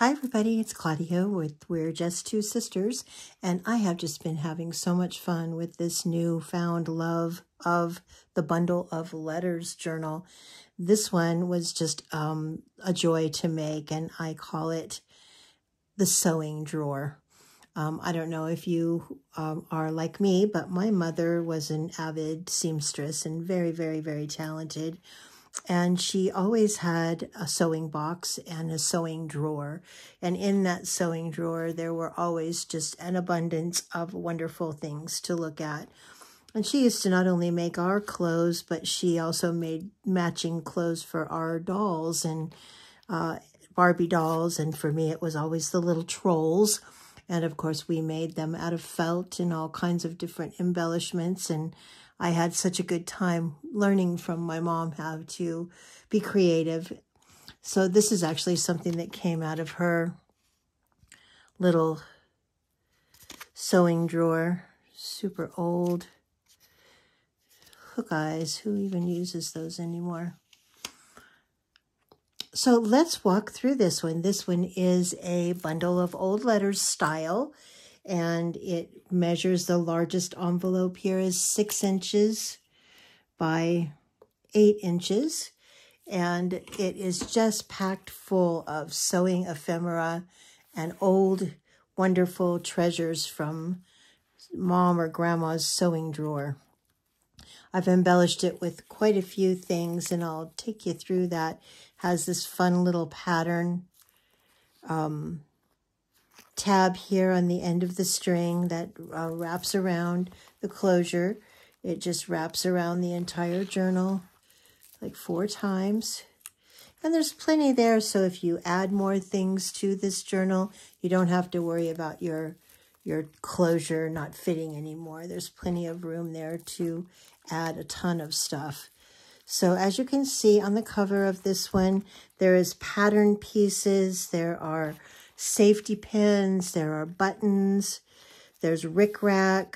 Hi everybody, it's Claudia with We're Just Two Sisters, and I have just been having so much fun with this newfound love of the Bundle of Letters journal. This one was just a joy to make, and I call it the sewing drawer. I don't know if you are like me, but my mother was an avid seamstress and very, very, very talented. And she always had a sewing box and a sewing drawer. And in that sewing drawer, there were always just an abundance of wonderful things to look at. And she used to not only make our clothes, but she also made matching clothes for our dolls and Barbie dolls. And for me, it was always the little trolls. And of course, we made them out of felt and all kinds of different embellishments. And I had such a good time learning from my mom how to be creative. So this is actually something that came out of her little sewing drawer. Super old. Hook eyes. Who even uses those anymore? So let's walk through this one. This one is a bundle of old letters style, and it measures, the largest envelope here is 6 inches by 8 inches, and it is just packed full of sewing ephemera and old wonderful treasures from mom or grandma's sewing drawer. I've embellished it with quite a few things, and I'll take you through that. Has this fun little pattern tab here on the end of the string that wraps around the closure. It just wraps around the entire journal like 4 times. And there's plenty there, so if you add more things to this journal, you don't have to worry about your closure not fitting anymore. There's plenty of room there to add a ton of stuff. So as you can see on the cover of this one, there is pattern pieces, there are safety pins, there are buttons, there's rickrack,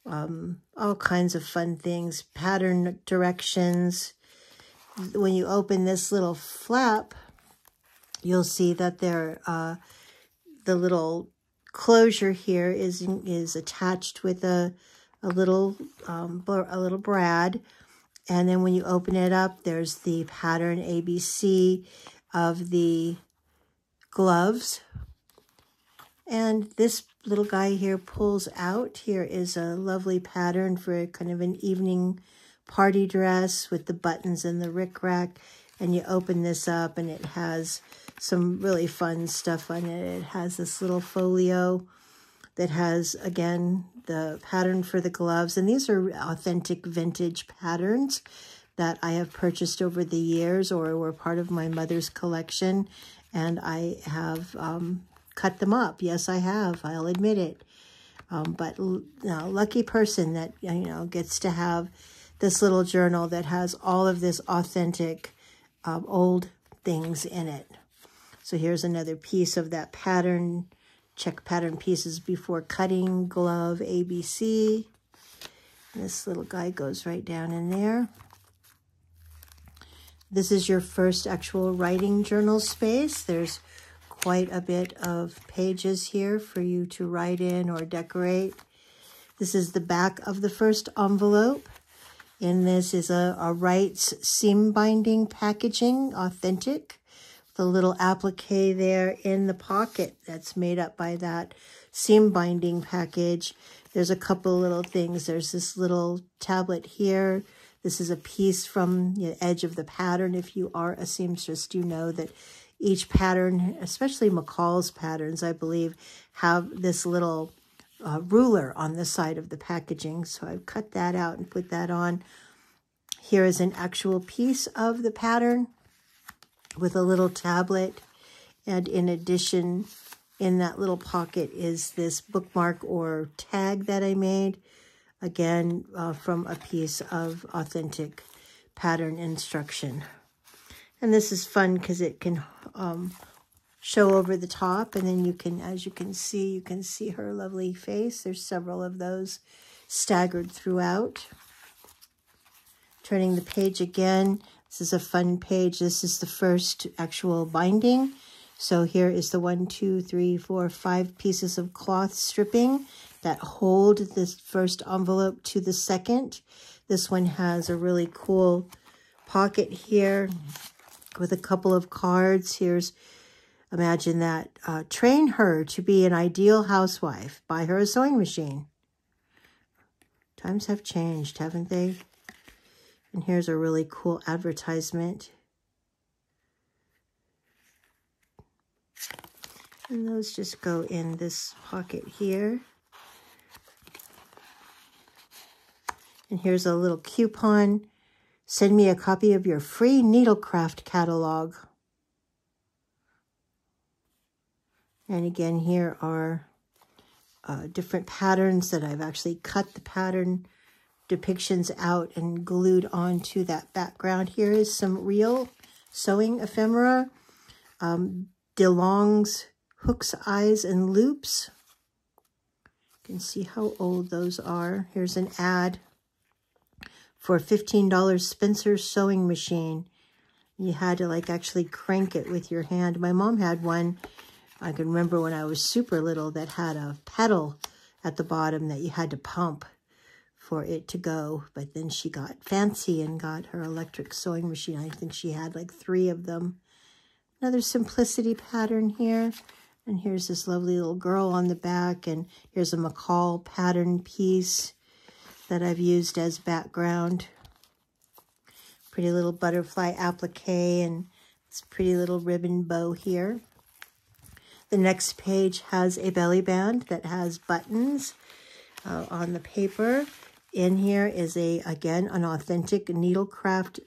all kinds of fun things, pattern directions. When you open this little flap, you'll see that there, the little closure here is attached with a little brad. And then when you open it up, there's the pattern ABC of the gloves. And this little guy here pulls out. Here is a lovely pattern for kind of an evening party dress with the buttons and the rickrack. And you open this up and it has some really fun stuff on it. It has this little folio that has, again, the pattern for the gloves. And these are authentic vintage patterns that I have purchased over the years or were part of my mother's collection. And I have cut them up. Yes, I have. I'll admit it. But lucky person that, gets to have this little journal that has all of this authentic old things in it. So here's another piece of that pattern. Check pattern pieces before cutting, glove, ABC. This little guy goes right down in there. This is your first actual writing journal space. There's quite a bit of pages here for you to write in or decorate. This is the back of the first envelope. And this is a Wrights seam binding packaging, authentic. The little applique there in the pocket that's made up by that seam binding package. There's a couple little things. There's this little tablet here. This is a piece from the edge of the pattern. If you are a seamstress, you know that each pattern, especially McCall's patterns, I believe, have this little ruler on the side of the packaging. So I've cut that out and put that on. Here is an actual piece of the pattern with a little tablet, and in addition, in that little pocket is this bookmark or tag that I made, again, from a piece of authentic pattern instruction. And this is fun because it can show over the top, and then you can, as you can see her lovely face. There's several of those staggered throughout. Turning the page again. This is a fun page. This is the first actual binding. So here is the 1, 2, 3, 4, 5 pieces of cloth stripping that hold this first envelope to the second. This one has a really cool pocket here with a couple of cards. Here's, imagine that, train her to be an ideal housewife. Buy her a sewing machine. Times have changed, haven't they? And here's a really cool advertisement. And those just go in this pocket here. And here's a little coupon. Send me a copy of your free needlecraft catalog. And again, here are different patterns that I've actually cut the pattern depictions out and glued onto that background. Here is some real sewing ephemera. DeLong's Hooks, Eyes, and Loops. You can see how old those are. Here's an ad for $15 Spencer's sewing machine. You had to like actually crank it with your hand. My mom had one, I can remember when I was super little, that had a pedal at the bottom that you had to pump for it to go. But then she got fancy and got her electric sewing machine. I think she had like 3 of them. Another simplicity pattern here. And here's this lovely little girl on the back. And here's a McCall pattern piece that I've used as background. Pretty little butterfly applique and this pretty little ribbon bow here. The next page has a belly band that has buttons on the paper. In here is again, an authentic needlecraft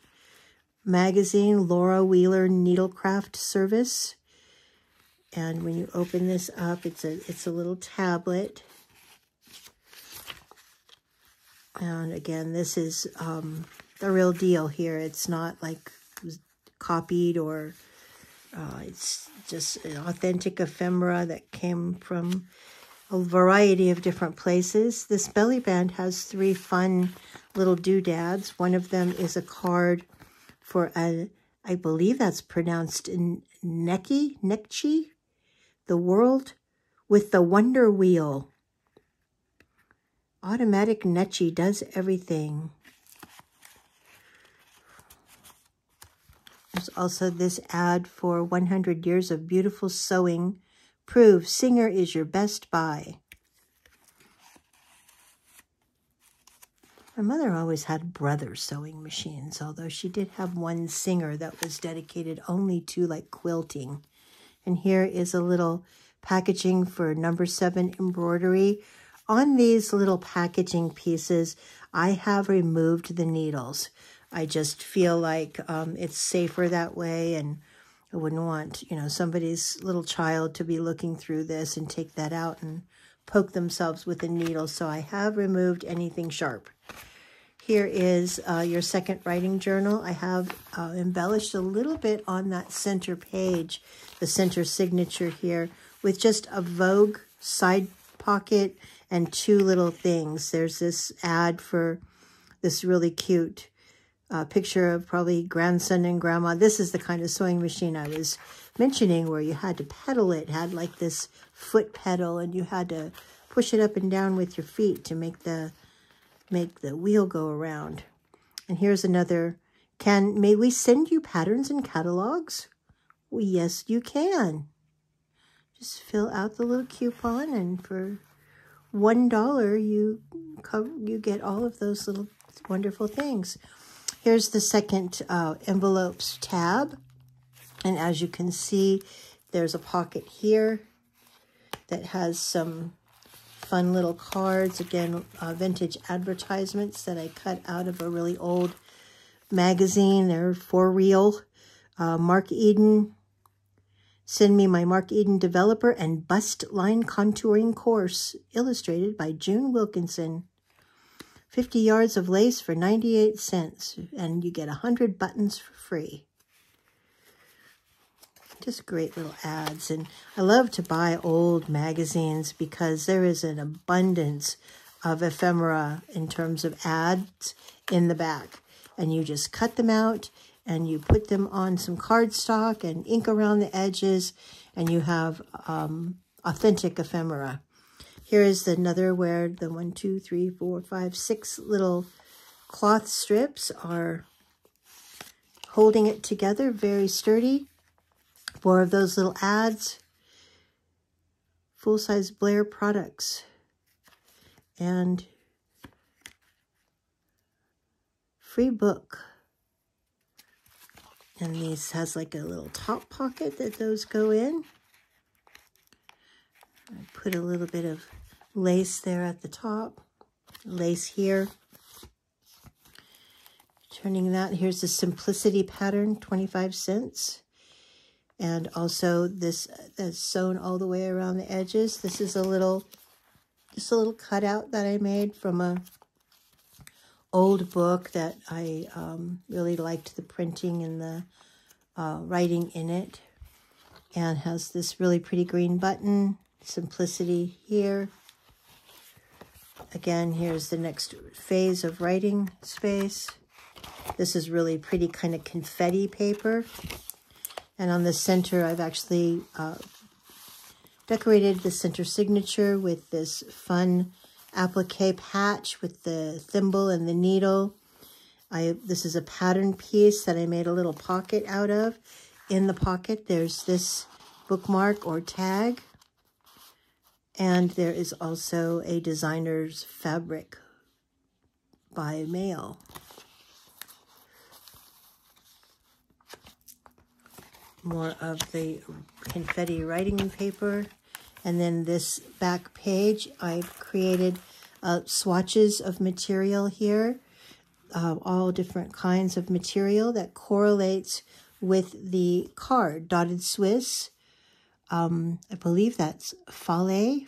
magazine, Laura Wheeler Needlecraft Service. And when you open this up, it's a little tablet. And again, this is the real deal here. It's not like copied or it's just an authentic ephemera that came from a variety of different places. This belly band has 3 fun little doodads. One of them is a card for I believe that's pronounced Nekchi, the world with the Wonder Wheel. Automatic Nekchi does everything. There's also this ad for 100 years of beautiful sewing. Prove Singer is your best buy. My mother always had brother sewing machines, although she did have one Singer that was dedicated only to like quilting. And here is a little packaging for number 7 embroidery. On these little packaging pieces, I have removed the needles. I just feel like it's safer that way, and I wouldn't want, somebody's little child to be looking through this and take that out and poke themselves with a needle. So I have removed anything sharp. Here is your second writing journal. I have embellished a little bit on that center page, the center signature here, with just a Vogue side pocket and 2 little things. There's this ad for this really cute picture of probably grandson and grandma. This is the kind of sewing machine I was mentioning where you had to pedal it. It had like this foot pedal and you had to push it up and down with your feet to make the wheel go around. And here's another, may we send you patterns and catalogs? Well, yes, you can. Just fill out the little coupon, and for $1, you get all of those little wonderful things. Here's the second envelopes tab. And as you can see, there's a pocket here that has some fun little cards. Again, vintage advertisements that I cut out of a really old magazine. They're for real. Mark Eden. Send me my Mark Eden developer and bust line contouring course, illustrated by June Wilkinson. 50 yards of lace for 98 cents, and you get 100 buttons for free. Just great little ads. And I love to buy old magazines because there is an abundance of ephemera in terms of ads in the back. And you just cut them out and you put them on some cardstock and ink around the edges, and you have authentic ephemera. Here is another where the 1, 2, 3, 4, 5, 6 little cloth strips are holding it together, very sturdy. 4 of those little ads, full-size Blair products, and free book. And these has like a little top pocket that those go in. I put a little bit of lace there at the top, lace here. Turning that, here's the Simplicity pattern, 25 cents. And also this that's sewn all the way around the edges. This is just a little cutout that I made from a old book that I really liked the printing and the writing in it. And has this really pretty green button, Simplicity here. Again, here's the next phase of writing space. This is really pretty kind of confetti paper. And on the center, I've actually decorated the center signature with this fun applique patch with the thimble and the needle. This is a pattern piece that I made a little pocket out of. In the pocket, there's this bookmark or tag. And there is also a designer's fabric by mail. More of the confetti writing paper. And then this back page, I've created swatches of material here. All different kinds of material that correlates with the card. Dotted Swiss. I believe that's filet,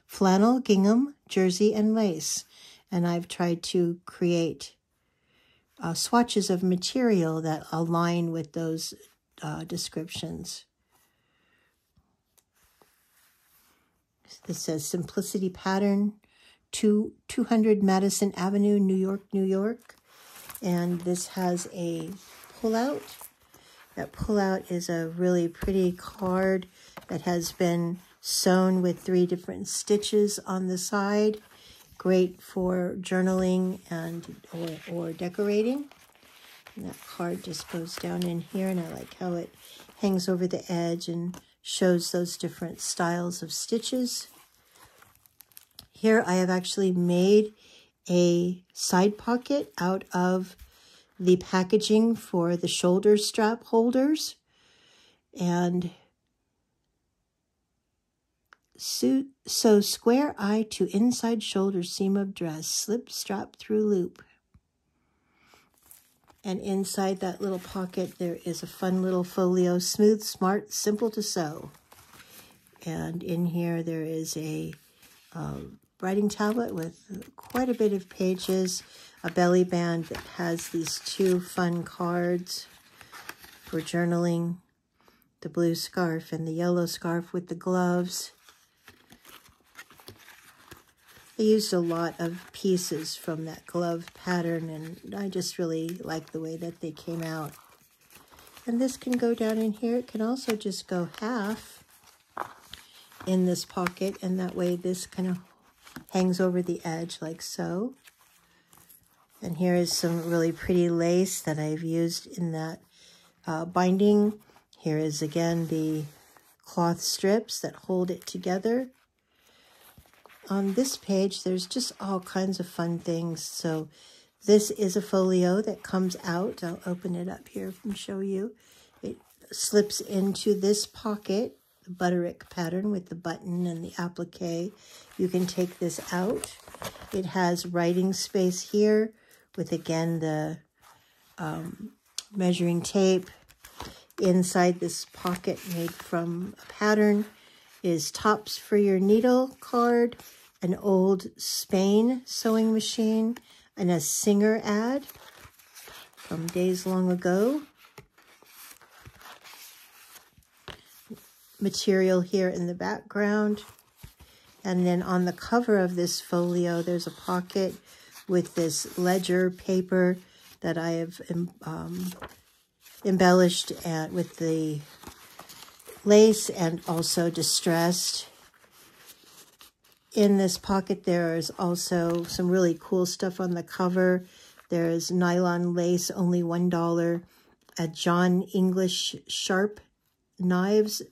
flannel, gingham, jersey, and lace. And I've tried to create swatches of material that align with those descriptions. This says Simplicity Pattern, 200 Madison Avenue, New York, New York. And this has a pullout. That pullout is a really pretty card that has been sewn with 3 different stitches on the side. Great for journaling and or decorating. And that card just goes down in here, and I like how it hangs over the edge and shows those different styles of stitches. Here I have actually made a side pocket out of the packaging for the shoulder strap holders. And so square eye to inside shoulder seam of dress, slip strap through loop. And inside that little pocket, there is a fun little folio, smooth, smart, simple to sew. And in here, there is a writing tablet with quite a bit of pages, a belly band that has these 2 fun cards for journaling, the blue scarf and the yellow scarf with the gloves. I used a lot of pieces from that glove pattern, and I just really like the way that they came out. And this can go down in here. It can also just go half in this pocket, and that way this kind of hangs over the edge like so. And here is some really pretty lace that I've used in that binding. Here is again the cloth strips that hold it together. On this page, there's just all kinds of fun things. So this is a folio that comes out. I'll open it up here and show you. It slips into this pocket, the Butterick pattern with the button and the applique. You can take this out. It has writing space here with, again, the measuring tape. Inside this pocket made from a pattern is tops for your needle card, an old Spain sewing machine, and a Singer ad from days long ago. Material here in the background. And then on the cover of this folio, there's a pocket with this ledger paper that I have embellished with the lace and also distressed. In this pocket, there is also some really cool stuff on the cover. There's nylon lace, only $1, a John English sharp knives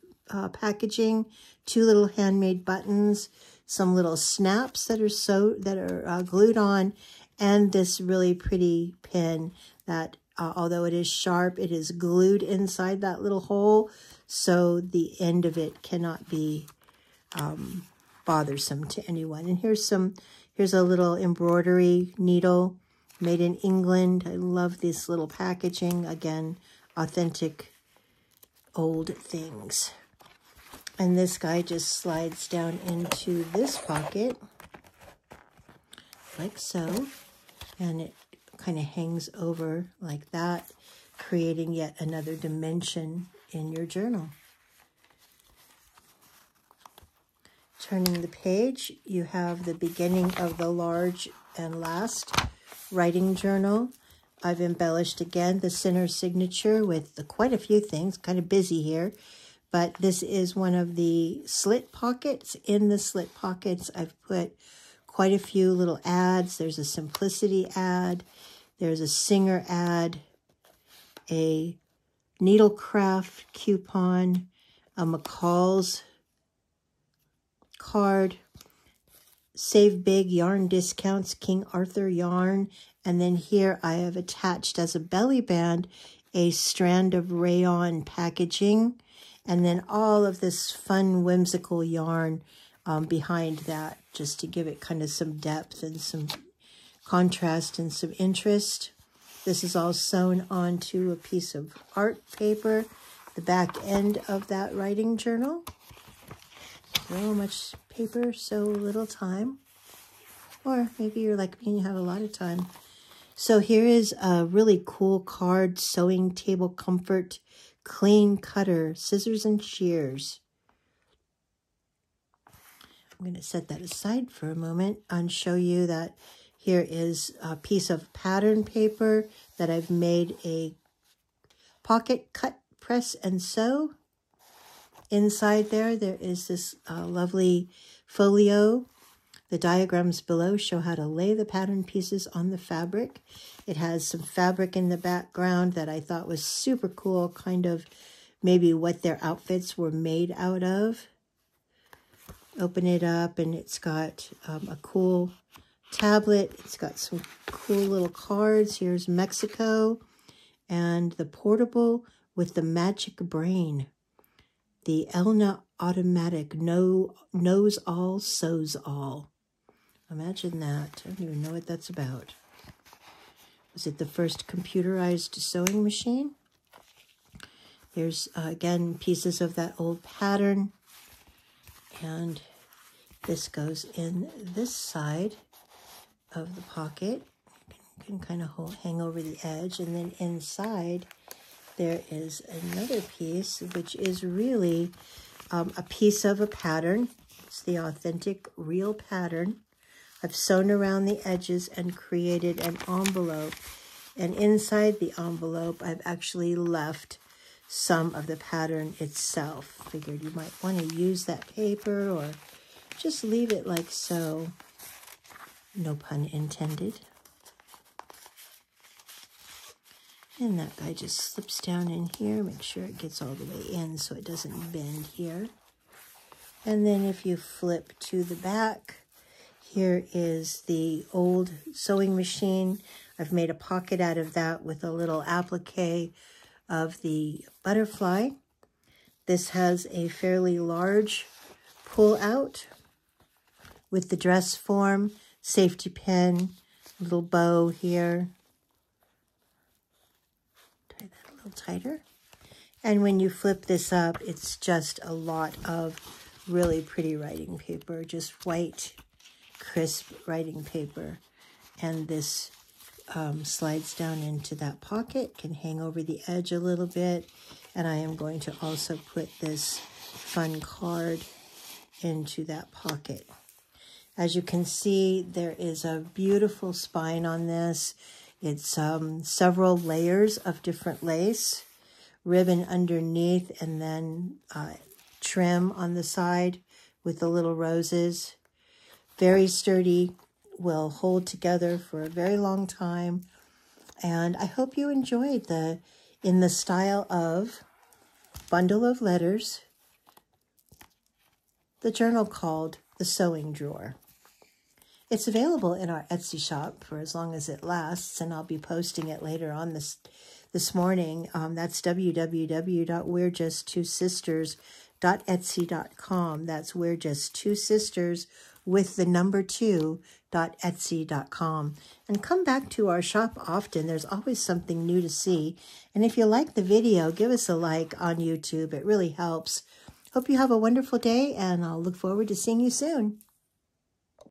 packaging, 2 little handmade buttons, some little snaps that are glued on, and this really pretty pin that, although it is sharp, it is glued inside that little hole, so the end of it cannot be bothersome to anyone. And here's a little embroidery needle made in England. I love this little packaging. Again, authentic old things. And this guy just slides down into this pocket like so, and it kind of hangs over like that, creating yet another dimension in your journal. Turning the page, you have the beginning of the large and last writing journal. I've embellished again the center signature with quite a few things, kind of busy here, but this is one of the slit pockets. In the slit pockets, I've put quite a few little ads. There's a Simplicity ad, there's a Singer ad, a Needlecraft coupon, a McCall's card, Save Big yarn discounts, King Arthur yarn, and then here I have attached as a belly band a strand of rayon packaging, and then all of this fun whimsical yarn behind that, just to give it kind of some depth and some contrast and some interest. This is all sewn onto a piece of art paper, the back end of that writing journal. So much paper, so little time. Or maybe you're like me and you have a lot of time. So here is a really cool card, Sewing Table Comfort, Clean Cutter, Scissors and Shears. I'm going to set that aside for a moment and show you that here is a piece of pattern paper that I've made a pocket cut, press, and sew. Inside there is this lovely folio. The diagrams below show how to lay the pattern pieces on the fabric. It has some fabric in the background that I thought was super cool, kind of maybe what their outfits were made out of. Open it up, and it's got a cool tablet. It's got some cool little cards. Here's Mexico and the portable with the magic brain. The Elna automatic knows all, sews all. Imagine that. I don't even know what that's about. Was it the first computerized sewing machine? Here's, again, pieces of that old pattern. And this goes in this side of the pocket. You can kind of hang over the edge. And then inside, there is another piece, which is really a piece of a pattern. It's the authentic, real pattern. I've sewn around the edges and created an envelope. And inside the envelope, I've actually left some of the pattern itself. Figured you might want to use that paper or just leave it like so. No pun intended. And that guy just slips down in here. Make sure it gets all the way in so it doesn't bend here. And then if you flip to the back, here is the old sewing machine. I've made a pocket out of that with a little applique of the butterfly. This has a fairly large pull out with the dress form, safety pin, little bow here. Tie that a little tighter. And when you flip this up, it's just a lot of really pretty writing paper, just white, crisp writing paper. And this slides down into that pocket, can hang over the edge a little bit. And I am going to also put this fun card into that pocket. As you can see, there is a beautiful spine on this. It's several layers of different lace, ribbon underneath, and then trim on the side with the little roses. Very sturdy, will hold together for a very long time. And I hope you enjoyed in the style of bundle of letters, the journal called The Sewing Drawer. It's available in our Etsy shop for as long as it lasts, and I'll be posting it later on this morning. That's www.we'rejusttwosisters.etsy.com. That's We're Just Two Sisters with the number 2.etsy.com. And come back to our shop often. There's always something new to see. And if you like the video, give us a like on YouTube. It really helps. Hope you have a wonderful day, and I'll look forward to seeing you soon.